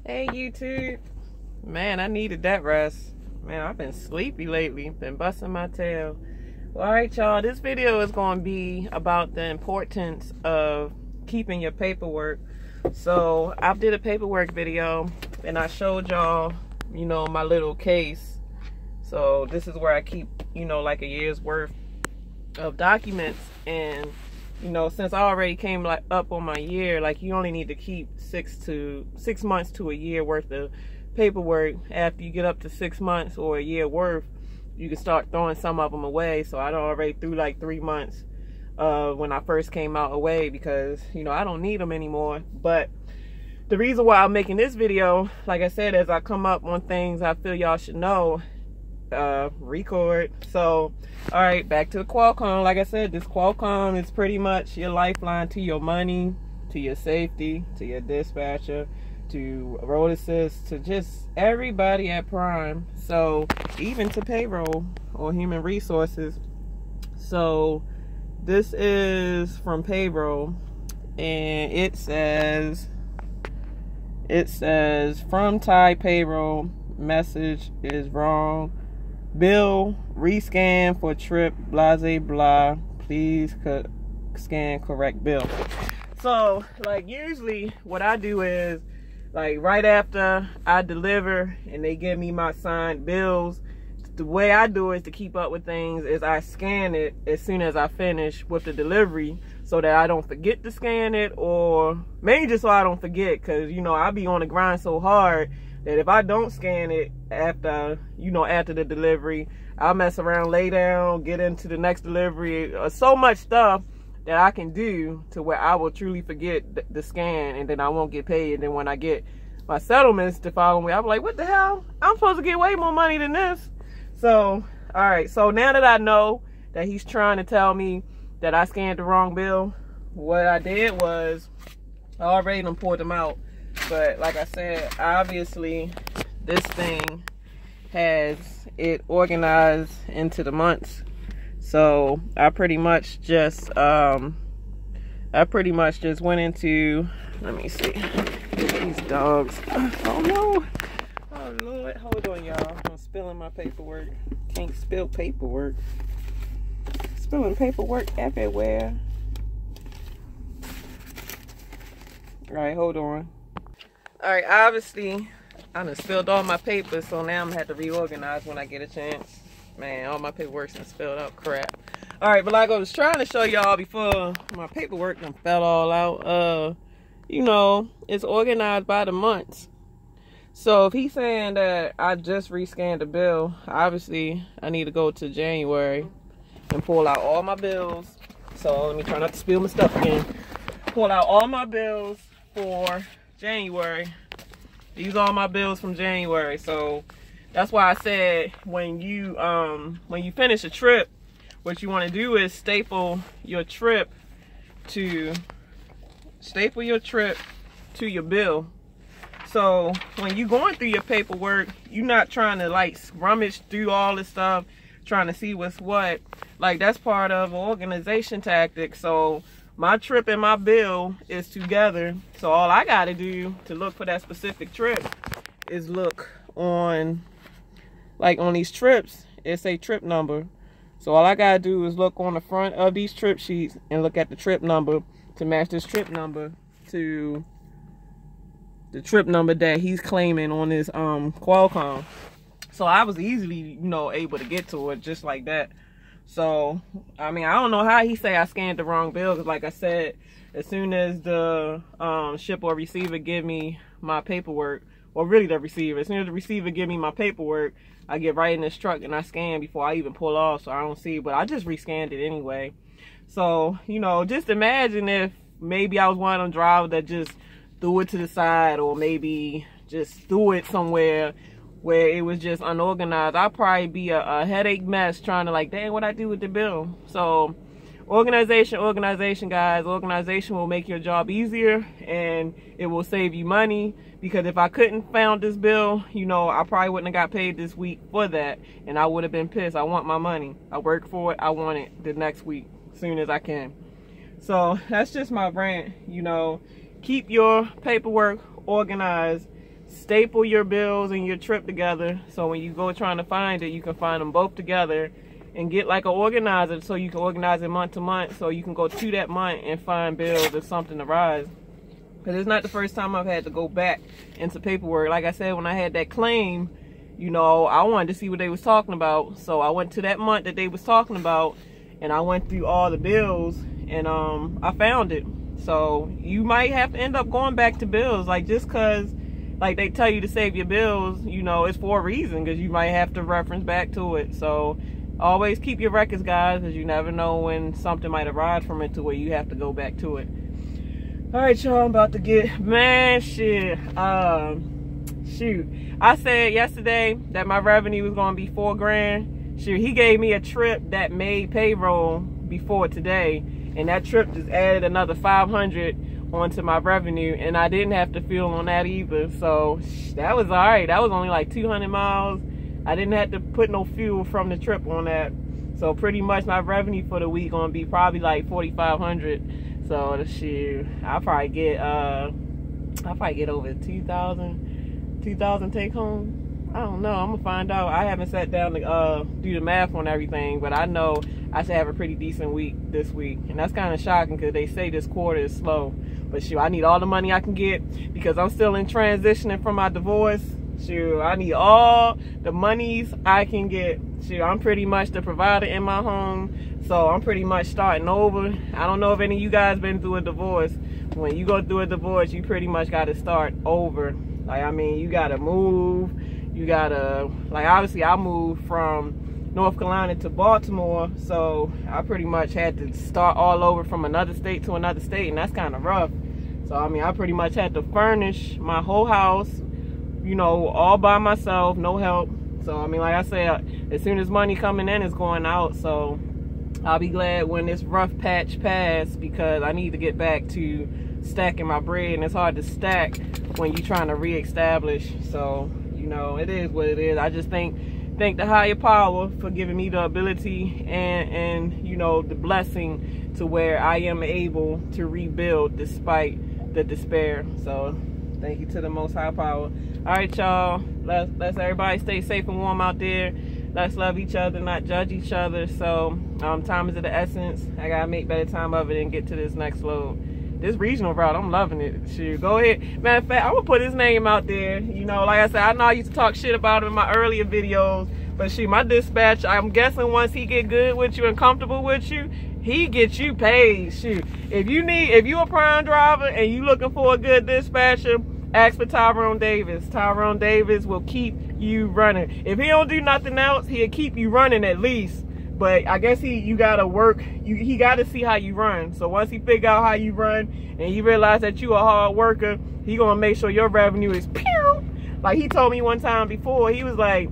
Hey YouTube. Man, I needed that rest. Man, I've been sleepy lately. Been busting my tail. Well, alright y'all, this video is going to be about the importance of keeping your paperwork. So I did a paperwork video and I showed y'all, my little case. So this is where I keep, like a year's worth of documents. And since I already came up on my year, you only need to keep 6 months to a year worth of paperwork. After you get up to 6 months or a year worth, you can start throwing some of them away. So I already threw like 3 months when I first came out away because I don't need them anymore. But the reason why I'm making this video, like I said, as I come up on things I feel y'all should know, record. So all right, back to the Qualcomm. Like I said, this Qualcomm is pretty much your lifeline to your money, to your safety, to your dispatcher, to road assist, to just everybody at Prime. So even to payroll or human resources. So this is from payroll, and it says from Thai payroll, message is wrong. Bill rescan for trip blase blah. Please scan correct bill. So usually what I do is right after I deliver and they give me my signed bills, the way I do it to keep up with things is I scan it as soon as I finish with the delivery so that I don't forget to scan it, or maybe just so I don't forget, because I be on the grind so hard that if I don't scan it after the delivery, I'll mess around, lay down, get into the next delivery. So much stuff that I can do to where I will truly forget the scan, and then I won't get paid. And then when I get my settlements the following week, I'm like, what the hell? I'm supposed to get way more money than this. So, all right. So now that I know that he's trying to tell me that I scanned the wrong bill, what I did was I already done poured them out. But like I said, obviously this thing has it organized into the months. So I pretty much just went into, let me see, these dogs. Oh no. Oh Lord, hold on y'all. I'm spilling my paperwork. Can't spill paperwork. Spilling paperwork everywhere. Alright, hold on. Alright, obviously I done spilled all my papers, so now I'm gonna have to reorganize when I get a chance. Man, all my paperwork's done spilled out. Crap. Alright, but like I was trying to show y'all before my paperwork done fell all out, it's organized by the months. So if he's saying that I just rescanned the bill, obviously I need to go to January and pull out all my bills. So let me try not to spill my stuff again. Pull out all my bills for January. These are all my bills from January. So that's why I said when you finish a trip, what you want to do is staple your trip to your bill. So when you going through your paperwork, you're not trying to rummage through all this stuff, trying to see what's what. That's part of organization tactics. So my trip and my bill is together. So all I got to do to look for that specific trip is look on, on these trips, it's a trip number. So all I got to do is look on the front of these trip sheets and look at the trip number to match this trip number to the trip number that he's claiming on his Qualcomm. So I was easily, able to get to it just like that. So, I mean, I don't know how he say I scanned the wrong bill, because like I said, as soon as the ship or receiver give me my paperwork, or really the receiver, as soon as the receiver give me my paperwork, I get right in this truck and I scan before I even pull off, so I don't see it, but I just rescanned it anyway. So, just imagine if maybe I was one of them drivers that just threw it to the side, or maybe just threw it somewhere where it was just unorganized. I'd probably be a headache mess trying to dang, what I do with the bill. So organization guys, organization will make your job easier, and it will save you money, because if I couldn't found this bill, I probably wouldn't have got paid this week for that, and I would have been pissed. I want my money. I worked for it. I want it the next week as soon as I can. So that's just my rant. Keep your paperwork organized staple your bills and your trip together, so when you go trying to find it, you can find them both together, and get like an organizer so you can organize it month to month, so you can go to that month and find bills if something arises. Because it's not the first time I've had to go back into paperwork. Like I said, when I had that claim, you know, I wanted to see what they was talking about, so I went to that month that they was talking about, and I went through all the bills, and I found it. So you might have to end up going back to bills, like, just because like they tell you to save your bills, you know, it's for a reason, because you might have to reference back to it. So always keep your records, guys, because you never know when something might arise from it to where you have to go back to it. All right, y'all, I'm about to get, man, shit. Shoot, I said yesterday that my revenue was gonna be $4 grand. Shoot, he gave me a trip that made payroll before today, and that trip just added another 500 onto my revenue, and I didn't have to fuel on that either. So that was all right. That was only like 200 miles. I didn't have to put no fuel from the trip on that. So pretty much my revenue for the week gonna be probably like 4,500. So the shit, I'll probably get over 2,000 take home. I don't know. I'm gonna find out. I haven't sat down to do the math on everything, but I know I should have a pretty decent week this week, and that's kind of shocking because they say this quarter is slow. But shoot, I need all the money I can get because I'm still in transitioning from my divorce. Shoot, I need all the monies I can get. Shoot, I'm pretty much the provider in my home, so I'm pretty much starting over. I don't know if any of you guys been through a divorce. When you go through a divorce, you pretty much got to start over. Like, I mean, you got to move. You got to, like, obviously I moved from North Carolina to Baltimore, so I pretty much had to start all over from another state to another state, and that's kind of rough. So, I mean, I pretty much had to furnish my whole house, you know, all by myself, no help. So, I mean, like I said, as soon as money coming in, it's going out. So, I'll be glad when this rough patch passes, because I need to get back to stacking my bread, and it's hard to stack when you're trying to reestablish. So, you know, it is what it is. I just thank the higher power for giving me the ability and you know, the blessing to where I am able to rebuild despite the despair. So thank you to the most high power. All right, y'all, let's everybody stay safe and warm out there. Let's love each other, not judge each other. So time is of the essence. I gotta make better time of it and get to this next load. This regional route, I'm loving it. Shoot, go ahead. Matter of fact, I'm gonna put his name out there. You know, like I said, I know I used to talk shit about him in my earlier videos, but shoot, my dispatch, I'm guessing once he get good with you and comfortable with you, he gets you paid. Shoot, if you a prime driver and you looking for a good dispatcher, ask for Tyrone Davis. Tyrone Davis will keep you running. If he don't do nothing else, he'll keep you running at least. But I guess you gotta work. He gotta see how you run. So once he figure out how you run and he realize that you a hard worker, he gonna make sure your revenue is pew. Like he told me one time before, he was like,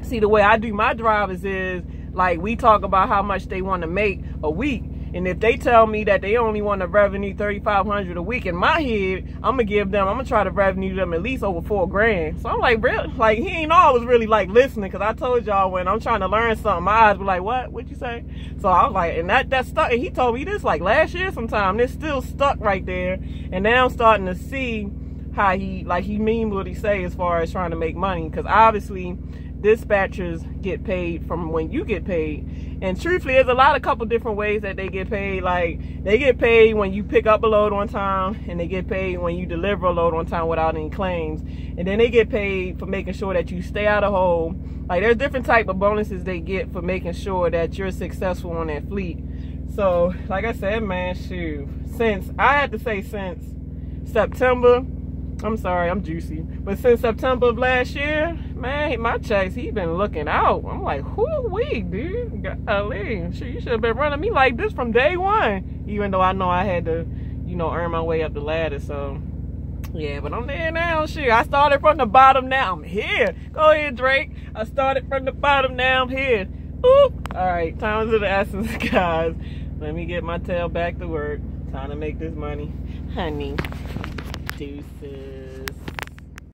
see, the way I do my drivers is like, we talk about how much they want to make a week. And if they tell me that they only want to revenue $3,500 a week, in my head, I'm gonna try to revenue them at least over $4 grand. So I'm like, really? Like, he ain't always really like listening, because I told y'all when I'm trying to learn something, my eyes were like, what'd you say? So I was like, and that stuck. And he told me this like last year sometime. It's still stuck right there. And now I'm starting to see how he mean what he say as far as trying to make money, because obviously dispatchers get paid from when you get paid. And truthfully, there's a couple different ways that they get paid. Like, they get paid when you pick up a load on time, and they get paid when you deliver a load on time without any claims. And then they get paid for making sure that you stay out of hole. Like, there's different type of bonuses they get for making sure that you're successful on that fleet. So, like I said, man, shoot, since September, I'm sorry, I'm juicy, but since September of last year, man, my checks, he been looking out. I'm like, whoo-wee, dude, golly, shit, you should have been running me like this from day one, even though I know I had to, you know, earn my way up the ladder. So yeah, but I'm there now. Shit, I started from the bottom, now I'm here. Go ahead, Drake. I started from the bottom, now I'm here. Oop. All right, time is of the essence, guys. Let me get my tail back to work. Time to make this money, honey. Deuces.